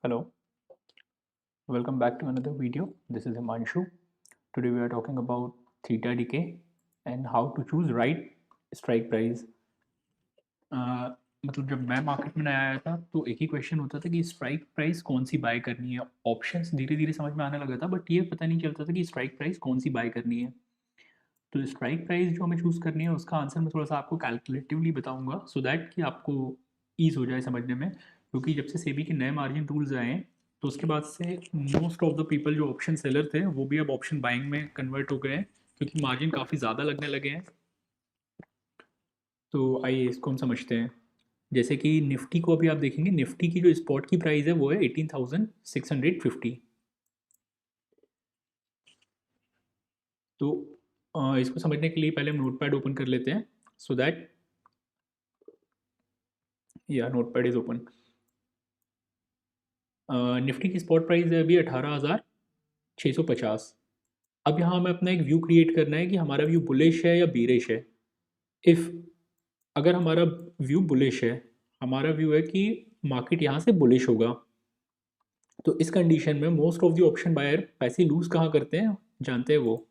Hello, welcome back to another video. This is Himanshu. Today we are talking about theta decay and how to choose right strike price. मतलब जब मैं market में नया आया था तो एक ही क्वेश्चन होता था कि स्ट्राइक प्राइस कौन सी बाय करनी है। ऑप्शंस धीरे धीरे समझ में आने लगा था बट ये पता नहीं चलता था कि स्ट्राइक प्राइस कौन सी बाय करनी है। तो स्ट्राइक प्राइस जो हमें चूज़ करनी है उसका आंसर मैं थोड़ा सा आपको कैलकुलेटिवली बताऊंगा सो दैट कि आपको ईज हो जाए समझने में, क्योंकि जब से सेबी के नए मार्जिन रूल्स आए हैं तो उसके बाद से मोस्ट ऑफ द पीपल जो ऑप्शन सेलर थे वो भी अब ऑप्शन बाइंग में कन्वर्ट हो गए हैं क्योंकि मार्जिन काफ़ी ज़्यादा लगने लगे हैं। तो आइए इसको हम समझते हैं। जैसे कि निफ्टी को अभी आप देखेंगे, निफ्टी की जो स्पॉट की प्राइस है वो है 18,650। तो इसको समझने के लिए पहले हम नोटपैड ओपन कर लेते हैं सो दैट या नोटपैड इज ओपन। निफ्टी की स्पॉट प्राइस है अभी 18,650। अब यहाँ हमें अपना एक व्यू क्रिएट करना है कि हमारा व्यू बुलिश है या बीरिश है। इफ़ अगर हमारा व्यू बुलिश है, हमारा व्यू है कि मार्केट यहाँ से बुलिश होगा, तो इस कंडीशन में most of the option buyer पैसे लूज कहाँ करते हैं जानते हैं वो?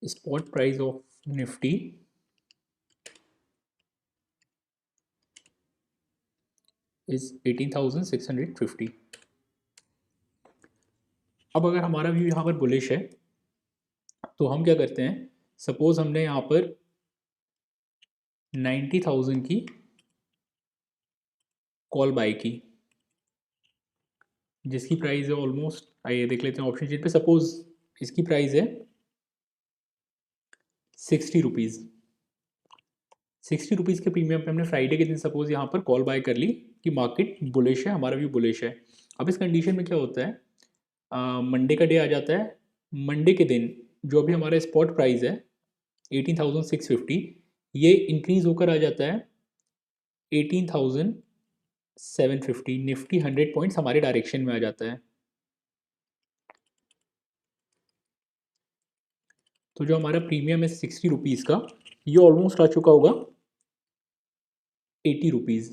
Spot price of Nifty is 18,650। अब अगर हमारा व्यू यहाँ पर बुलिश है तो हम क्या करते हैं, सपोज हमने यहाँ पर 90,000 की कॉल बाय की जिसकी प्राइस है ऑलमोस्ट, आइए देख लेते हैं ऑप्शन चेन पे। सपोज इसकी प्राइस है 60 रुपीज़। 60 रुपीज़ के प्रीमियम पे हमने फ्राइडे के दिन सपोज यहाँ पर कॉल बाय कर ली कि मार्केट बुलिश है, हमारा व्यू बुलिश है। अब इस कंडीशन में क्या होता है, मंडे का डे आ जाता है। मंडे के दिन जो अभी हमारा स्पॉट प्राइस है 18,650, ये इंक्रीज होकर आ जाता है 18,750। निफ्टी 100 पॉइंट्स हमारे डायरेक्शन में आ जाता है। तो जो हमारा प्रीमियम है 60 रुपीज़ का, ये ऑलमोस्ट आ चुका होगा 80 rupees.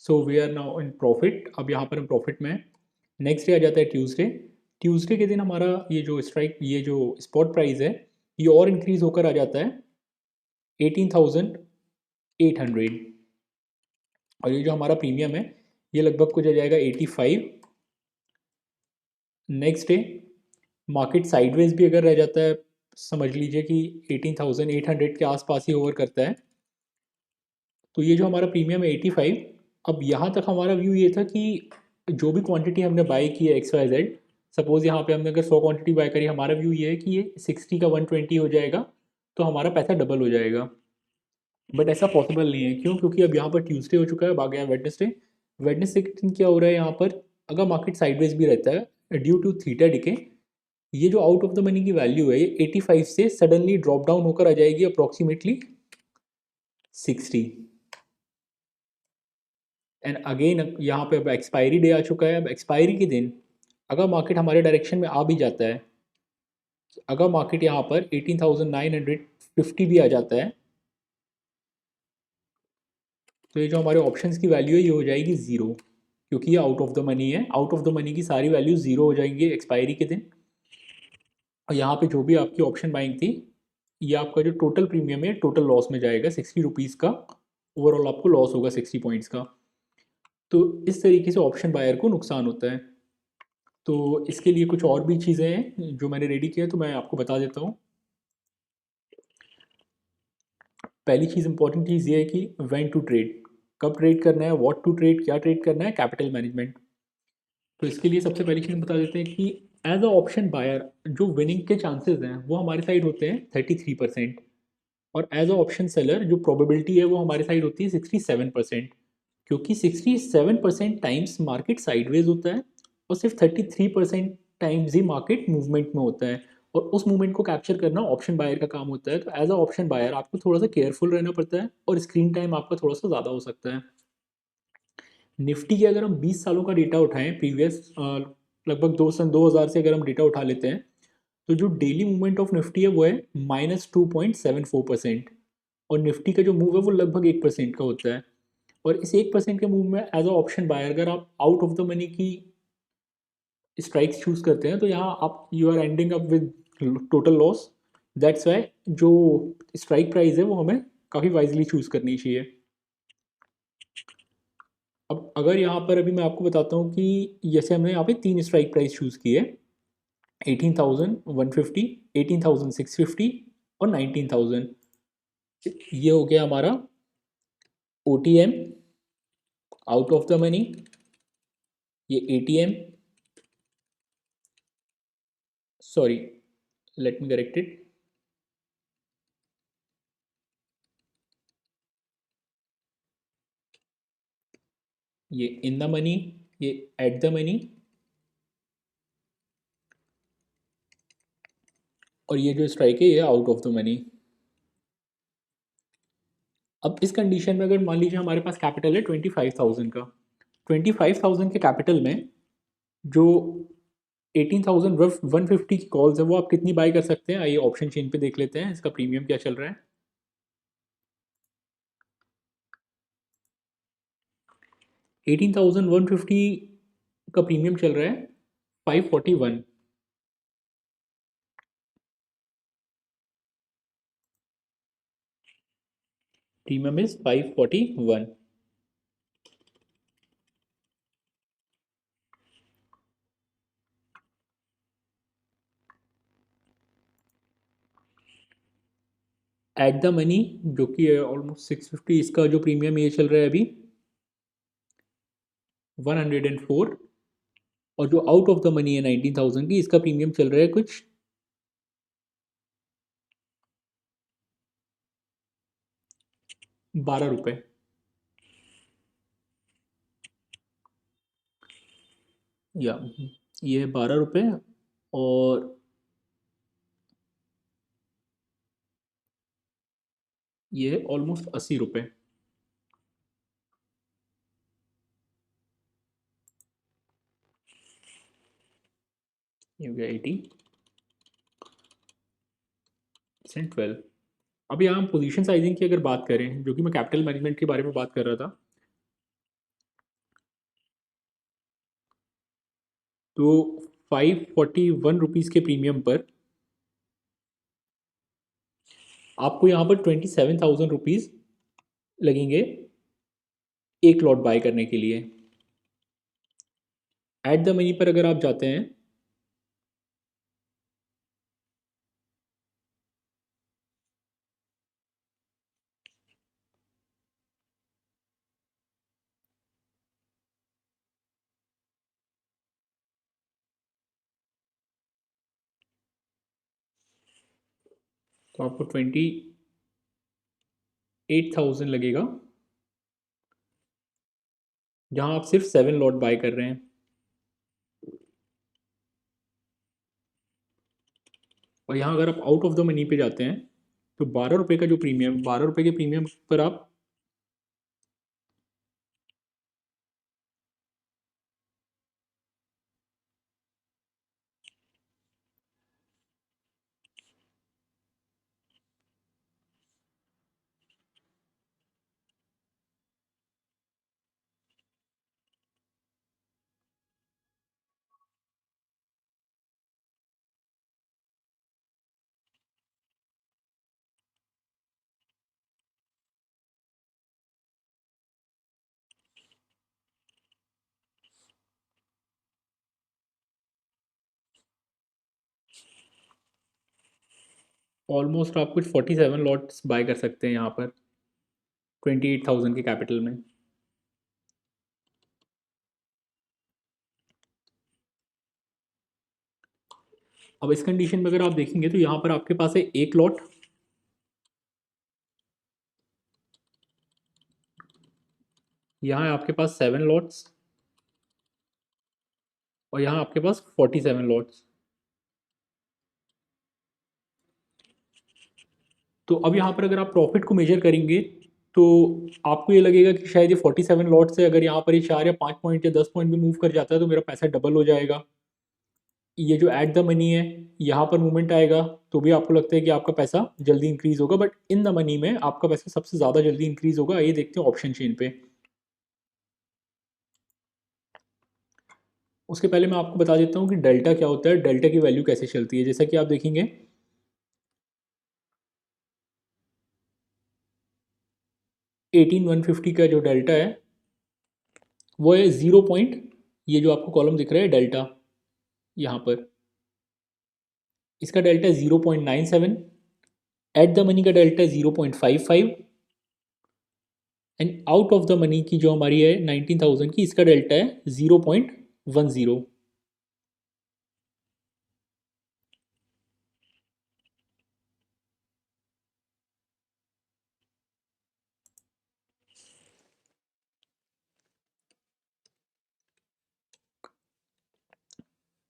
So we are now in profit. अब यहाँ पर हम प्रॉफिट में हैं। नेक्स्ट डे आ जाता है ट्यूसडे। ट्यूसडे के दिन हमारा ये जो स्पॉट प्राइस है ये और इंक्रीज होकर आ जाता है 18,800। और ये जो हमारा प्रीमियम है ये लगभग कुछ आ जाएगा 85। नेक्स्ट डे मार्केट साइडवेज भी अगर रह जाता है, समझ लीजिए कि 18,800 के आसपास ही ओवर करता है, तो ये जो हमारा प्रीमियम है 85। अब यहाँ तक हमारा व्यू ये था कि जो भी क्वांटिटी हमने बाय की है एक्स वाई जेड, सपोज यहाँ पे हमने अगर 100 क्वांटिटी बाय करी, हमारा व्यू ये है कि ये 60 का 120 हो जाएगा तो हमारा पैसा डबल हो जाएगा। बट ऐसा पॉसिबल नहीं है। क्यों? क्योंकि अब यहाँ पर ट्यूसडे हो चुका है, अब आ गया वेडनेसडे। वेडनेसडे के दिन क्या हो रहा है, यहाँ पर अगर मार्केट साइडवेज भी रहता है ड्यू टू थीटा डिके, ये जो आउट ऑफ द मनी की वैल्यू है ये 85 से सडनली ड्रॉप डाउन होकर आ जाएगी अप्रोक्सीमेटली 60। एंड अगेन यहाँ पे अब एक्सपायरी डे आ चुका है। अब एक्सपायरी के दिन अगर मार्केट हमारे डायरेक्शन में आ भी जाता है, अगर मार्केट यहाँ पर 18,950 भी आ जाता है, तो ये जो हमारे ऑप्शंस की वैल्यू है ये हो जाएगी ज़ीरो, क्योंकि ये आउट ऑफ द मनी है। आउट ऑफ द मनी की सारी वैल्यू ज़ीरो हो जाएंगी एक्सपायरी के दिन। और यहाँ पे जो भी आपकी ऑप्शन बाइंग थी, ये आपका जो टोटल प्रीमियम है टोटल लॉस में जाएगा। 60 रुपीज़ का ओवरऑल आपको लॉस होगा 60 पॉइंट्स का। तो इस तरीके से ऑप्शन बायर को नुकसान होता है। तो इसके लिए कुछ और भी चीज़ें हैं जो मैंने रेडी किया है, तो मैं आपको बता देता हूँ। पहली चीज़, इंपॉर्टेंट चीज़ ये है कि व्हेन टू ट्रेड, कब ट्रेड करना है, व्हाट टू ट्रेड, क्या ट्रेड करना है, कैपिटल मैनेजमेंट। तो इसके लिए सबसे पहली चीज़ बता देते हैं कि एज अ ऑप्शन बायर जो विनिंग के चांसेस हैं वो हमारे साइड होते हैं 33%, और एज अ ऑप्शन सेलर जो प्रोबेबिलिटी है वो हमारे साइड होती है 67%। क्योंकि 67% टाइम्स मार्केट साइडवेज होता है और सिर्फ 33% टाइम्स ही मार्केट मूवमेंट में होता है, और उस मूवमेंट को कैप्चर करना ऑप्शन बायर का काम होता है। तो एज अ ऑप्शन बायर आपको थोड़ा सा केयरफुल रहना पड़ता है और स्क्रीन टाइम आपका थोड़ा सा ज़्यादा हो सकता है। निफ्टी के अगर हम 20 सालों का डेटा उठाएं प्रीवियस, लगभग 2000 से अगर हम डेटा उठा लेते हैं, तो जो डेली मूवमेंट ऑफ निफ्टी है वो है -2.74%, और निफ्टी का जो मूव है वो लगभग 1% का होता है। और इस 1% के मूव में एज अ ऑप्शन बायर अगर आप आउट ऑफ द मनी की स्ट्राइक्स चूज करते हैं तो यहाँ आप you are ending up with total loss. That's why जो स्ट्राइक प्राइस है वो हमें काफ़ी वाइजली चूज करनी चाहिए। अब अगर यहाँ पर अभी मैं आपको बताता हूँ कि जैसे हमने यहाँ पे 3 स्ट्राइक प्राइस चूज़ की है, 18,150, 18,650 और 19,000। ये हो गया हमारा O T M, out of the money. ये A T M, sorry, let me correct it, ये इन द मनी, ये एट द मनी, और ये जो स्ट्राइक है ये आउट ऑफ द मनी। अब इस कंडीशन में अगर मान लीजिए हमारे पास कैपिटल है 25,000 का, 25,000 के कैपिटल में जो 18,150 की कॉल्स है वो आप कितनी बाय कर सकते हैं? आइए ऑप्शन चेन पे देख लेते हैं इसका प्रीमियम क्या चल रहा है। 18,150 का प्रीमियम चल रहा है 541। Premium is 541। Eight the money जो कि है ऑलमोस्ट 650, इसका जो प्रीमियम ये चल रहा है अभी 104। और जो आउट ऑफ द मनी है 19,000 की, इसका प्रीमियम चल रहा है कुछ 12 रुपये। या ये है 12 रुपये, और ये है ऑलमोस्ट 80 रुपये। ये हो गया 80%, 12। अब यहाँ हम पोजीशन साइजिंग की अगर बात करें, जो कि मैं कैपिटल मैनेजमेंट के बारे में बात कर रहा था, तो 541 रुपीज़ के प्रीमियम पर आपको यहाँ पर 27,000 रुपीज़ लगेंगे एक लॉट बाय करने के लिए। एट द मनी पर अगर आप जाते हैं तो आपको 28,000 लगेगा, जहाँ आप सिर्फ 7 लॉट बाय कर रहे हैं। और यहाँ अगर आप आउट ऑफ द मनी पे जाते हैं तो 12 रुपये का जो प्रीमियम, 12 रुपये के प्रीमियम पर आप ऑलमोस्ट आप कुछ 47 लॉट्स बाय कर सकते हैं यहाँ पर 28,000 के कैपिटल में। अब इस कंडीशन में अगर आप देखेंगे तो यहाँ पर आपके पास है एक लॉट, यहाँ है आपके पास 7 लॉट्स, और यहाँ आपके पास 47 लॉट्स। तो अब यहाँ पर अगर आप प्रॉफिट को मेजर करेंगे तो आपको ये लगेगा कि शायद ये 47 लॉट से अगर यहाँ पर ये 4 या 5 पॉइंट या 10 पॉइंट भी मूव कर जाता है तो मेरा पैसा डबल हो जाएगा। ये जो एट द मनी है यहाँ पर मूवमेंट आएगा तो भी आपको लगता है कि आपका पैसा जल्दी इंक्रीज होगा, बट इन द मनी में आपका पैसा सबसे ज़्यादा जल्दी इंक्रीज होगा। ये देखते हैं ऑप्शन चेन पे। उसके पहले मैं आपको बता देता हूँ कि डेल्टा क्या होता है, डेल्टा की वैल्यू कैसे चलती है। जैसा कि आप देखेंगे 18150 का जो डेल्टा है वो है 0 पॉइंट, ये जो आपको कॉलम दिख रहा है डेल्टा यहाँ पर, इसका डेल्टा है 0.97। एट द मनी का डेल्टा है 0.55 and out of the money की जो हमारी है 19,000 की, इसका डेल्टा है 0.10।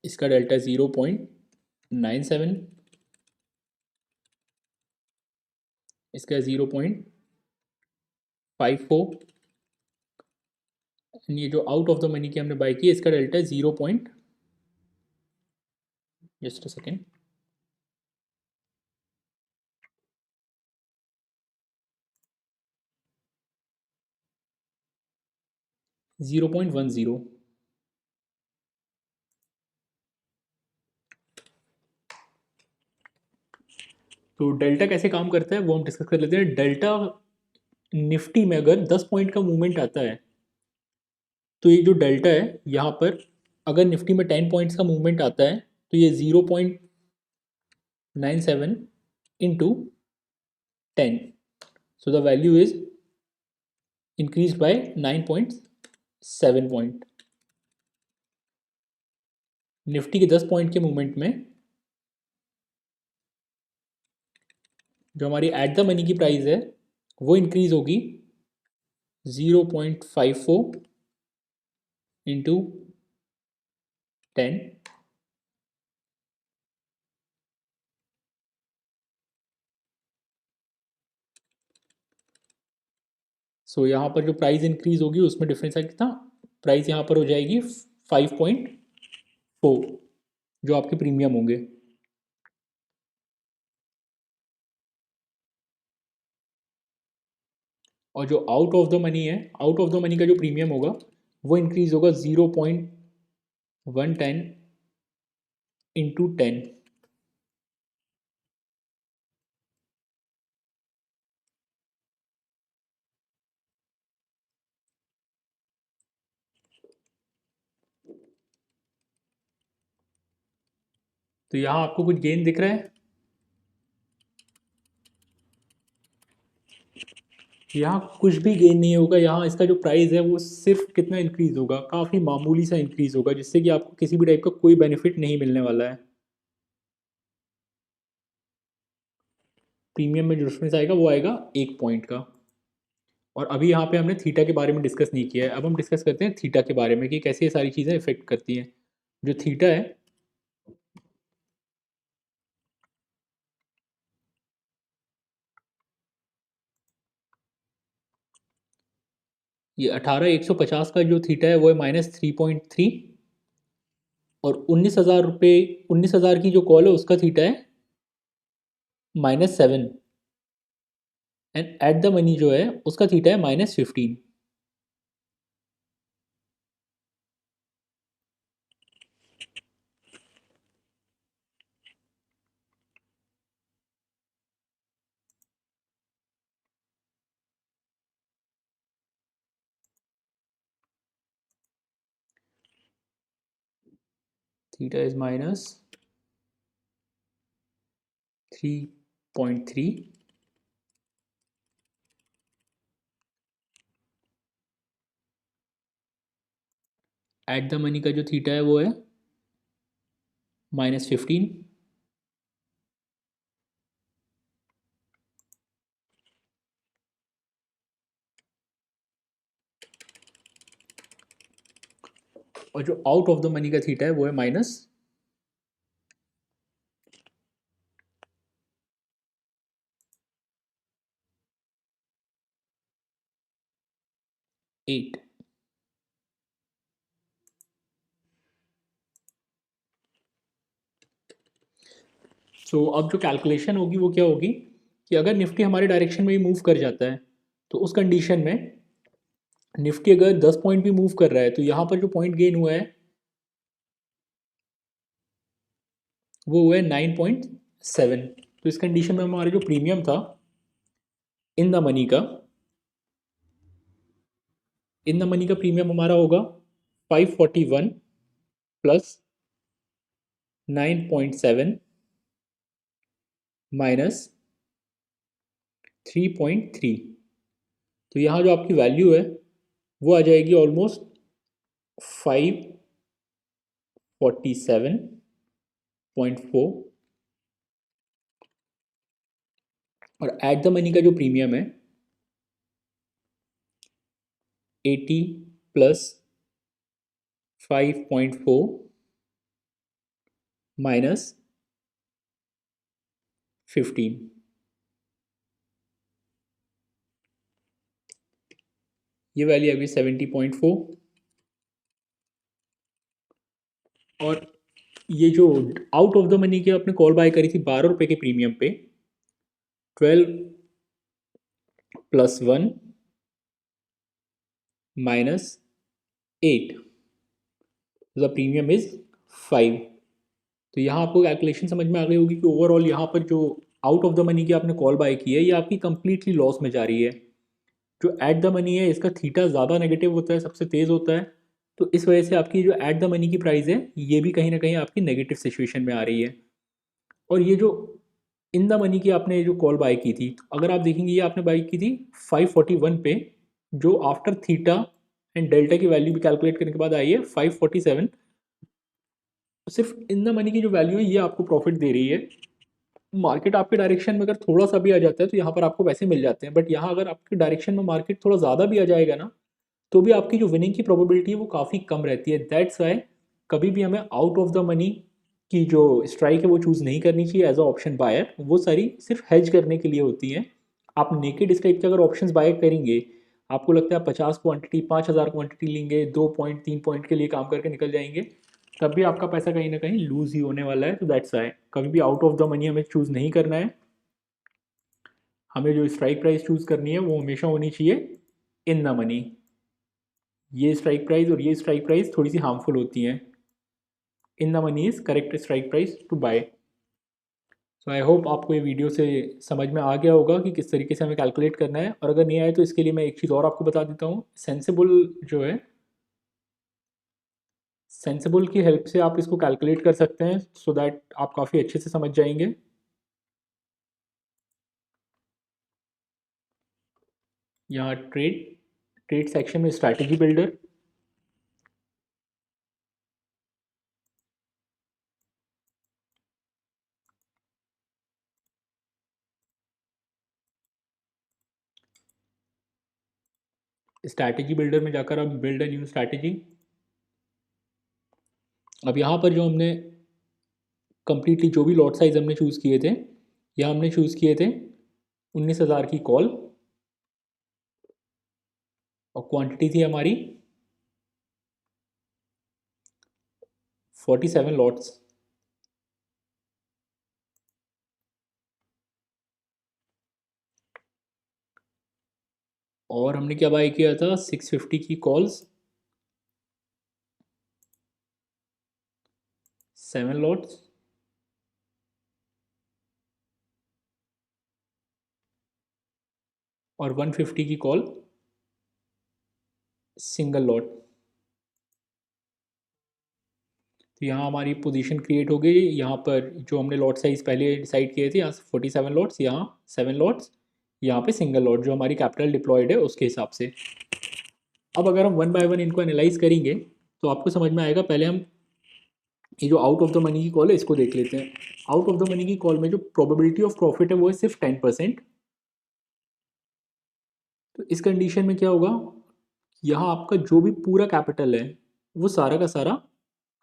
इसका डेल्टा 0.97, इसका 0.54 एंड ये जो आउट ऑफ द मनी की हमने बाई की इसका डेल्टा है 0 पॉइंट, जस्ट अ सेकेंड, 0.10। तो डेल्टा कैसे काम करता है वो हम डिस्कस कर लेते हैं। डेल्टा निफ्टी में अगर 10 पॉइंट का मूवमेंट आता है तो ये जो डेल्टा है यहाँ पर, अगर निफ्टी में 10 पॉइंट्स का मूवमेंट आता है तो ये 0.97 into 10, so the value is increase by 9.7 point. Nifty के 10 पॉइंट के मूवमेंट में जो हमारी एट द मनी की प्राइस है वो इंक्रीज होगी 0.54 इंटू 10, सो यहाँ पर जो प्राइस इंक्रीज होगी उसमें डिफरेंस है कितना, प्राइस यहाँ पर हो जाएगी 5.4 जो आपके प्रीमियम होंगे। और जो आउट ऑफ द मनी है, आउट ऑफ द मनी का जो प्रीमियम होगा वो इंक्रीज होगा 0.110 इंटू 10। तो यहाँ आपको कुछ गेन दिख रहा है, यहाँ कुछ भी गेन नहीं होगा। यहाँ इसका जो प्राइस है वो सिर्फ कितना इंक्रीज होगा, काफ़ी मामूली सा इंक्रीज होगा, जिससे कि आपको किसी भी टाइप का कोई बेनिफिट नहीं मिलने वाला है। प्रीमियम में जो डिफरेंस आएगा वो आएगा 1 पॉइंट का। और अभी यहाँ पे हमने थीटा के बारे में डिस्कस नहीं किया है, अब हम डिस्कस करते हैं थीटा के बारे में कि कैसे ये सारी चीज़ें इफेक्ट करती हैं। जो थीटा है ये 18,150 का जो थीटा है वो है -3.3, और 19,000 रुपये, 19,000 की जो कॉल है उसका थीटा है -7 एंड एट द मनी जो है उसका थीटा है -15। Theta is -3.3 eight the money का जो थीटा है वो है -15। और जो आउट ऑफ द मनी का थीटा है वो है -8। सो अब जो कैलकुलेशन होगी वो क्या होगी कि अगर निफ्टी हमारे डायरेक्शन में ही मूव कर जाता है तो उस कंडीशन में निफ्टी अगर 10 पॉइंट भी मूव कर रहा है तो यहाँ पर जो पॉइंट गेन हुआ है वो हुआ है 9.7। तो इस कंडीशन में हमारा जो प्रीमियम था इन द मनी का प्रीमियम हमारा होगा 541 प्लस 9.7 माइनस 3.3। तो यहाँ जो आपकी वैल्यू है वो आ जाएगी ऑलमोस्ट 547.4। और एट द मनी का जो प्रीमियम है 80 प्लस 5.4 माइनस 15। ये वैल्यू अभी 70.4। और ये जो आउट ऑफ द मनी की आपने कॉल बाय करी थी 12 रुपये के प्रीमियम पे 12 plus 1 minus 8 the premium is 5। तो यहाँ आपको कैलकुलेशन समझ में आ गई होगी कि ओवरऑल यहाँ पर जो आउट ऑफ द मनी की आपने कॉल बाय की है ये आपकी कंप्लीटली लॉस में जा रही है। जो एट द मनी है इसका थीटा ज़्यादा नेगेटिव होता है, सबसे तेज़ होता है। तो इस वजह से आपकी जो एट द मनी की प्राइस है ये भी कहीं ना कहीं आपकी नेगेटिव सिचुएशन में आ रही है। और ये जो इन द मनी की आपने जो कॉल बाय की थी अगर आप देखेंगे ये आपने बाय की थी 541 पे, जो आफ्टर थीटा एंड डेल्टा की वैल्यू भी कैलकुलेट करने के बाद आई है 547। सिर्फ इन द मनी की जो वैल्यू है ये आपको प्रॉफिट दे रही है। मार्केट आपके डायरेक्शन में अगर थोड़ा सा भी आ जाता है तो यहाँ पर आपको पैसे मिल जाते हैं, बट यहाँ अगर आपके डायरेक्शन में मार्केट थोड़ा ज़्यादा भी आ जाएगा ना तो भी आपकी जो विनिंग की प्रोबेबिलिटी है वो काफ़ी कम रहती है। दैट्स वाई कभी भी हमें आउट ऑफ द मनी की जो स्ट्राइक है वो चूज़ नहीं करनी चाहिए एज अ ऑप्शन बायर। वो सारी सिर्फ हेज करने के लिए होती हैं। आप नेकेड स्ट्राइक के अगर ऑप्शंस बाय करेंगे, आपको लगता है 50 क्वांटिटी 5000 क्वांटिटी लेंगे 2 पॉइंट 3 पॉइंट के लिए काम करके निकल जाएंगे, तब भी आपका पैसा कहीं ना कहीं लूज ही होने वाला है। तो दैट्स वाई कभी भी आउट ऑफ द मनी हमें चूज़ नहीं करना है। हमें जो स्ट्राइक प्राइस चूज़ करनी है वो हमेशा होनी चाहिए इन द मनी। ये स्ट्राइक प्राइस और ये स्ट्राइक प्राइस थोड़ी सी हार्मफुल होती हैं। In the money is correct strike price to buy. So I hope आपको ये वीडियो से समझ में आ गया होगा कि किस तरीके से हमें कैलकुलेट करना है। और अगर नहीं आए तो इसके लिए मैं एक चीज़ और आपको बता देता हूँ। सेंसिबल जो है, सेंसिबल की हेल्प से आप इसको कैलकुलेट कर सकते हैं सो दैट आप काफ़ी अच्छे से समझ जाएंगे। यहाँ ट्रेड ट्रेड सेक्शन में स्ट्रैटेजी बिल्डर, स्ट्रैटेजी बिल्डर में जाकर आप बिल्ड अ न्यू स्ट्रैटेजी। अब यहाँ पर जो हमने कंप्लीटली जो भी लॉट साइज हमने चूज़ किए थे, यहाँ हमने चूज़ किए थे 19,000 की कॉल और क्वांटिटी थी हमारी 47 लॉट्स। और हमने क्या बाय किया था 650 की कॉल्स 7 लॉट्स और 150 की कॉल सिंगल लॉट। तो यहाँ हमारी पोजीशन क्रिएट हो गई। यहाँ पर जो हमने लॉट साइज पहले डिसाइड किए थे, यहाँ 47 लॉट्स, यहाँ 7 लॉट्स, यहाँ पे सिंगल लॉट जो हमारी कैपिटल डिप्लॉयड है उसके हिसाब से। अब अगर हम वन बाय वन इनको एनालाइज करेंगे तो आपको समझ में आएगा। पहले हम ये जो आउट ऑफ द मनी की कॉल है इसको देख लेते हैं। आउट ऑफ द मनी की कॉल में जो प्रोबेबिलिटी ऑफ प्रॉफिट है वो है सिर्फ 10%। तो इस कंडीशन में क्या होगा, यहाँ आपका जो भी पूरा कैपिटल है वो सारा का सारा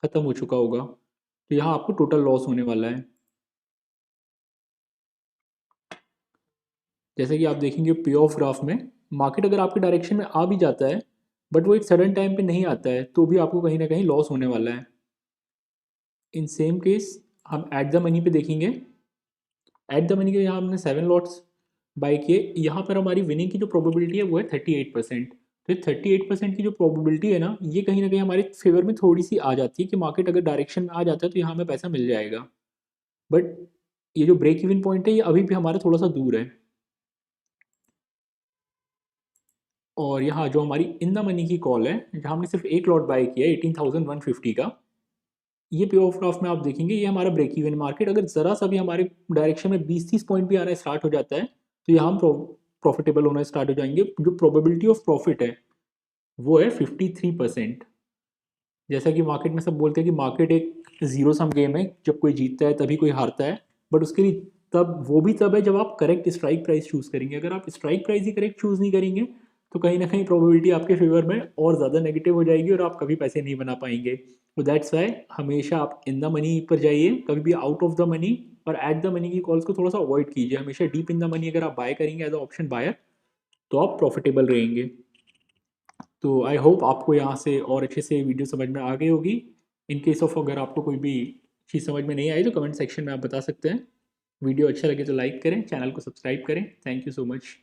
खत्म हो चुका होगा। तो यहाँ आपको टोटल लॉस होने वाला है। जैसे कि आप देखेंगे पे ऑफ ग्राफ में मार्केट अगर आपके डायरेक्शन में आ भी जाता है बट वो एक सडन टाइम पे नहीं आता है तो भी आपको कहीं ना कहीं लॉस होने वाला है। इन सेम केस हम एट द मनी पे देखेंगे एट द मनी के यहाँ हमने 7 लॉट्स बाई किए, यहाँ पर हमारी विनिंग की जो प्रोबेबिलिटी है वो है 38%। तो ये 38% की जो प्रोबेबिलिटी है ना, ये कहीं ना कहीं हमारे फेवर में थोड़ी सी आ जाती है कि मार्केट अगर डायरेक्शन में आ जाता है तो यहाँ हमें पैसा मिल जाएगा। बट ये जो ब्रेक इवन पॉइंट है ये अभी भी हमारा थोड़ा सा दूर है। और यहाँ जो हमारी इन द मनी की कॉल है, जहाँ हमने सिर्फ एक लॉट बाय किया है 18,150 का, ये पे ऑफ ग्राफ में आप देखेंगे ये हमारा ब्रेक इवन मार्केट अगर ज़रा सा भी हमारे डायरेक्शन में 20-30 पॉइंट भी आना स्टार्ट हो जाता है तो यहाँ हम प्रॉफिटेबल होना स्टार्ट हो जाएंगे। जो प्रोबेबिलिटी ऑफ प्रॉफिट है वो है 53%। जैसा कि मार्केट में सब बोलते हैं कि मार्केट एक जीरो सम गेम है, जब कोई जीतता है तभी कोई हारता है। बट उसके लिए तब वो भी तब है जब आप करेक्ट स्ट्राइक प्राइस चूज़ करेंगे। अगर आप स्ट्राइक प्राइस ही करेक्ट चूज़ नहीं करेंगे तो कहीं ना कहीं प्रोबेबिलिटी आपके फेवर में और ज़्यादा नेगेटिव हो जाएगी और आप कभी पैसे नहीं बना पाएंगे। तो दैट्स वाई हमेशा आप इन द मनी पर जाइए, कभी भी आउट ऑफ द मनी और एट द मनी की कॉल्स को थोड़ा सा अवॉइड कीजिए। हमेशा डीप इन द मनी अगर आप बाय करेंगे एज अ ऑप्शन बायर तो आप प्रॉफिटेबल रहेंगे। तो आई होप आपको यहाँ से और अच्छे से वीडियो समझ में आ गई होगी। इन केस ऑफ अगर आपको कोई भी चीज़ समझ में नहीं आई तो कमेंट सेक्शन में आप बता सकते हैं। वीडियो अच्छा लगे तो लाइक करें, चैनल को सब्सक्राइब करें। Thank you so much.